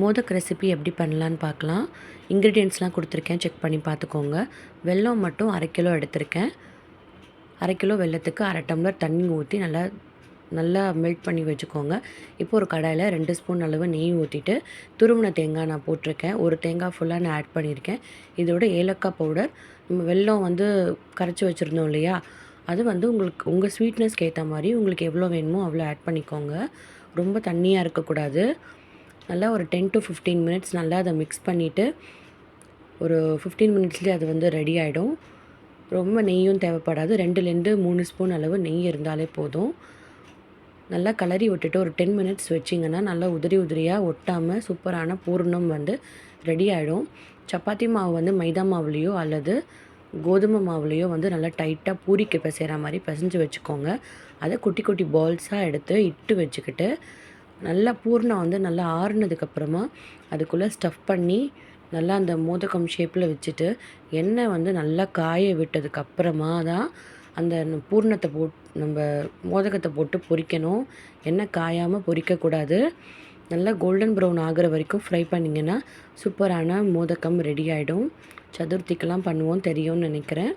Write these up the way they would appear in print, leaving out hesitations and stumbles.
மோதக் recipe எப்படி பண்ணலான்னு பார்க்கலாம். இன்க்ரீடியன்ட்ஸ்லாம் கொடுத்துருக்கேன், செக் பண்ணி பார்த்துக்கோங்க. வெல்லம் மட்டும் 1/2 கிலோ எடுத்திருக்கேன். 1/2 கிலோ வெல்லத்துக்கு 1/2 டம்ளர் தண்ணி ஊற்றி நல்லா நல்லா மெல்ட் பண்ணி வச்சுக்கோங்க. இப்போ ஒரு கடாயில் 2 ஸ்பூன் அளவு நெய் ஊற்றிட்டு துருவின தேங்காய் நான் போட்டிருக்கேன். ஒரு தேங்காய் ஃபுல்லாக நான் ஆட் பண்ணியிருக்கேன். இதோட ஏலக்காய் பவுடர், வெல்லம் வந்து கரைச்சி வச்சுருந்தோம் இல்லையா, அது வந்து உங்கள் ஸ்வீட்னஸ்க்கு ஏற்ற மாதிரி உங்களுக்கு எவ்வளோ வேணுமோ அவ்வளோ ஆட் பண்ணிக்கோங்க. ரொம்ப தண்ணியாக இருக்கக்கூடாது. நல்லா ஒரு 10 to 15 மினிட்ஸ் நல்லா அதை மிக்ஸ் பண்ணிவிட்டு ஒரு 15 மினிட்ஸ்லேயே அது வந்து ரெடி ஆகிடும். ரொம்ப நெய்யும் தேவைப்படாது. 2லேருந்து 3 ஸ்பூன் அளவு நெய் இருந்தாலே போதும். நல்லா கலரி விட்டுட்டு ஒரு 10 மினிட்ஸ் வச்சிங்கன்னா நல்லா உதிரி உதிரியாக ஒட்டாமல் சூப்பரான பூர்ணம் வந்து ரெடி ஆகிடும். சப்பாத்தி மாவு வந்து மைதா மாவுலேயோ அல்லது கோதுமை மாவுலேயோ வந்து நல்லா டைட்டாக பூரிக்கு பிசைகிற மாதிரி பிசைஞ்சு வச்சுக்கோங்க. அதை குட்டி குட்டி பால்ஸாக எடுத்து இட்டு வச்சுக்கிட்டு நல்லா பூர்ணம் வந்து நல்லா ஆறுனதுக்கப்புறமா அதுக்குள்ளே ஸ்டஃப் பண்ணி நல்லா அந்த மோதகம் ஷேப்பில் வச்சுட்டு எண்ணெய் வந்து நல்லா காய விட்டதுக்கப்புறமா தான் அந்த பூர்ணத்தை நம்ம மோதகத்தை போட்டு பொரிக்கணும். எண்ணெய் காயாமல் பொரிக்கக்கூடாது. நல்லா கோல்டன் ப்ரௌன் ஆகிற வரைக்கும் ஃப்ரை பண்ணிங்கன்னா சூப்பரான மோதகம் ரெடி ஆகிடும். சதுர்த்திக்கெலாம் பண்ணுவோம், தெரியும்னு நினைக்கிறேன்.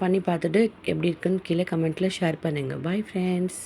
பண்ணி பார்த்துட்டு எப்படி இருக்குன்னு கீழே கமெண்ட்டில் ஷேர் பண்ணுங்கள். Bye friends.